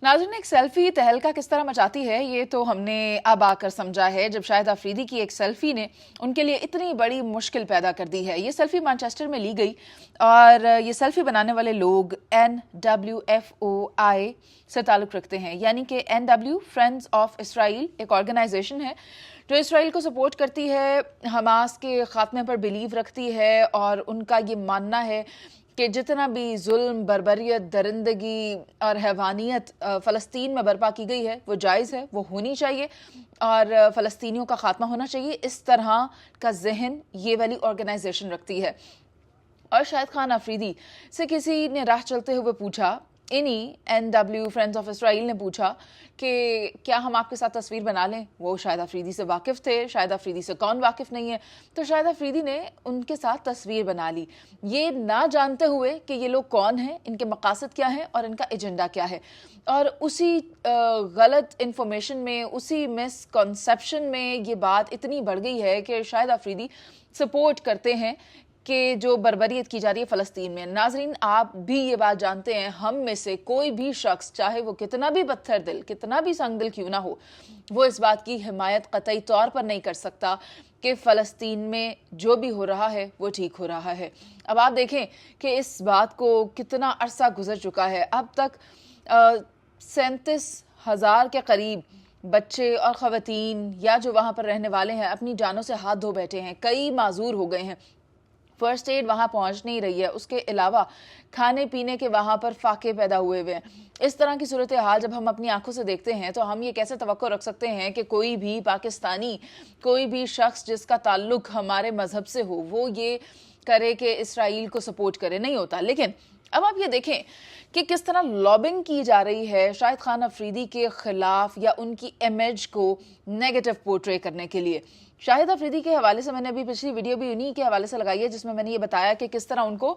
नाज़रीन, एक सेल्फी तहलका किस तरह मचाती है ये तो हमने अब आकर समझा है जब शाहिद अफरीदी की एक सेल्फी ने उनके लिए इतनी बड़ी मुश्किल पैदा कर दी है। ये सेल्फी मैनचेस्टर में ली गई और ये सेल्फी बनाने वाले लोग NWFOI से ताल्लुक़ रखते हैं, यानी कि NW फ्रेंड्स ऑफ इसराइल एक ऑर्गेनाइजेशन है जो इसराइल को सपोर्ट करती है, हमास के ख़ात्मे पर बिलीव रखती है और उनका ये मानना है कि जितना भी जुल्म, बर्बरियत, दरिंदगी और हैवानियत फ़लस्तीन में बर्पा की गई है वो जायज़ है, वो होनी चाहिए और फ़लस्तीनियों का ख़ात्मा होना चाहिए। इस तरह का जहन ये वाली ऑर्गेनाइजेशन रखती है। और शाहिद खान अफरीदी से किसी ने राह चलते हुए पूछा, इन्हीं NW फ्रेंड्स ऑफ इसराइल ने पूछा कि क्या हम आपके साथ तस्वीर बना लें। वो शाहिद अफरीदी से वाकिफ़ थे, शाहिद अफरीदी से कौन वाकिफ़ नहीं है। तो शाहिद अफरीदी ने उनके साथ तस्वीर बना ली, ये ना जानते हुए कि ये लोग कौन हैं, इनके मकासद क्या हैं और इनका एजेंडा क्या है। और उसी गलत इन्फॉर्मेशन में, उसी मिसकॉन्सेप्शन में ये बात इतनी बढ़ गई है कि शाहिद अफरीदी सपोर्ट करते हैं कि जो बर्बरियत की जा रही है फ़लस्तीन में। नाजरीन, आप भी ये बात जानते हैं, हम में से कोई भी शख्स, चाहे वो कितना भी पत्थर दिल, कितना भी संग दिल क्यों ना हो, वो इस बात की हिमायत कतई तौर पर नहीं कर सकता कि फ़लस्तीन में जो भी हो रहा है वो ठीक हो रहा है। अब आप देखें कि इस बात को कितना अरसा गुजर चुका है। अब तक 37,000 के करीब बच्चे और ख़वातीन या जो वहाँ पर रहने वाले हैं अपनी जानों से हाथ धो बैठे हैं, कई माजूर हो गए हैं, फर्स्ट एड वहाँ पहुँच नहीं रही है, उसके अलावा खाने पीने के वहाँ पर फाके पैदा हुए हुए हैं। इस तरह की सूरत हाल जब हम अपनी आंखों से देखते हैं तो हम ये कैसे तवक्को रख सकते हैं कि कोई भी पाकिस्तानी, कोई भी शख्स जिसका ताल्लुक हमारे मजहब से हो वो ये करे कि इसराइल को सपोर्ट करे, नहीं होता। लेकिन अब आप ये देखें कि किस तरह लॉबिंग की जा रही है शाहिद खान अफरीदी के खिलाफ या उनकी इमेज को नेगेटिव पोर्ट्रे करने के लिए। शाहिद अफरीदी के हवाले से मैंने अभी पिछली वीडियो भी उन्हीं के हवाले से लगाई है जिसमें मैंने ये बताया कि किस तरह उनको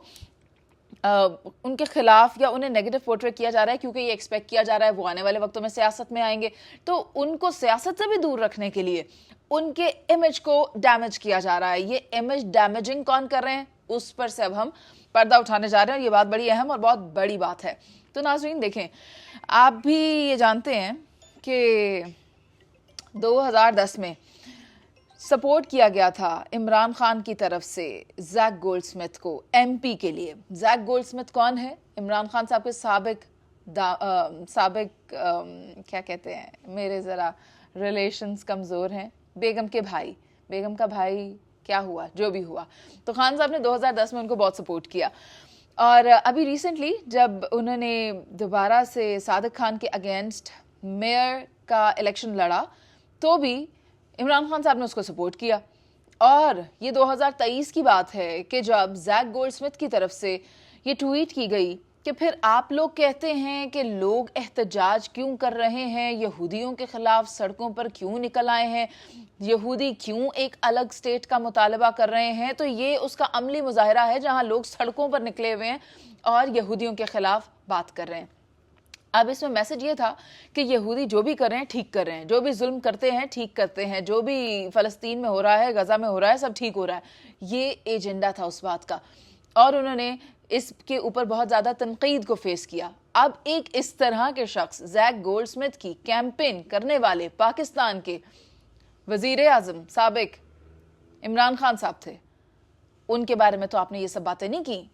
उनके खिलाफ या उन्हें नेगेटिव पोर्ट्रे किया जा रहा है, क्योंकि ये एक्सपेक्ट किया जा रहा है वो आने वाले वक्तों में सियासत में आएंगे, तो उनको सियासत से भी दूर रखने के लिए उनके इमेज को डैमेज किया जा रहा है। ये इमेज डैमेजिंग कौन कर रहे हैं उस पर से अब हम पर्दा उठाने जा रहे हैं और ये बात बड़ी अहम और बहुत बड़ी बात है। तो नाज़रीन देखें, आप भी ये जानते हैं कि 2010 में सपोर्ट किया गया था इमरान खान की तरफ से जैक गोल्डस्मिथ को MP के लिए। जैक गोल्डस्मिथ कौन है? इमरान खान साहब के साबिक क्या कहते हैं, मेरे ज़रा रिलेशंस कमज़ोर हैं, बेगम के भाई, बेगम का भाई, क्या हुआ जो भी हुआ, तो खान साहब ने 2010 में उनको बहुत सपोर्ट किया। और अभी रिसेंटली जब उन्होंने दोबारा से सादिक खान के अगेंस्ट मेयर का इलेक्शन लड़ा तो भी इमरान खान साहब ने उसको सपोर्ट किया। और ये 2023 की बात है कि जब जैक गोल्डस्मिथ की तरफ से ये ट्वीट की गई कि फिर आप लोग कहते हैं कि लोग एहतजाज क्यों कर रहे हैं, यहूदियों के खिलाफ सड़कों पर क्यों निकल आए हैं, यहूदी क्यों एक अलग स्टेट का मुतालबा कर रहे हैं, तो ये उसका अमली मुजाहिरा है जहां लोग सड़कों पर निकले हुए हैं और यहूदियों के खिलाफ बात कर रहे हैं। अब इसमें मैसेज ये था कि यहूदी जो भी कर रहे हैं ठीक कर रहे हैं, जो भी जुल्म करते हैं ठीक करते हैं, जो भी फ़लस्तीन में हो रहा है, गज़ा में हो रहा है, सब ठीक हो रहा है। ये एजेंडा था उस बात का और उन्होंने इसके ऊपर बहुत ज़्यादा तनकीद को फेस किया। अब एक इस तरह के शख्स जैक गोल्डस्मिथ की कैंपेन करने वाले पाकिस्तान के वज़ीर आज़म साबिक इमरान खान साहब थे, उनके बारे में तो आपने ये सब बातें नहीं की।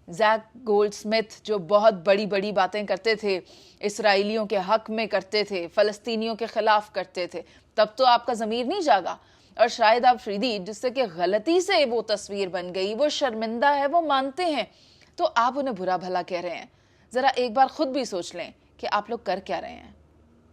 जैक गोल्डस्मिथ जो बहुत बड़ी बड़ी बातें करते थे, इसराइलियों के हक में करते थे, फ़लस्तीनियों के ख़िलाफ़ करते थे, तब तो आपका ज़मीर नहीं जागा। और शाहिद अफरीदी जिससे कि गलती से वो तस्वीर बन गई, वो शर्मिंदा है, वो मानते हैं, तो आप उन्हें बुरा भला कह रहे हैं। ज़रा एक बार खुद भी सोच लें कि आप लोग कर क्या रहे हैं।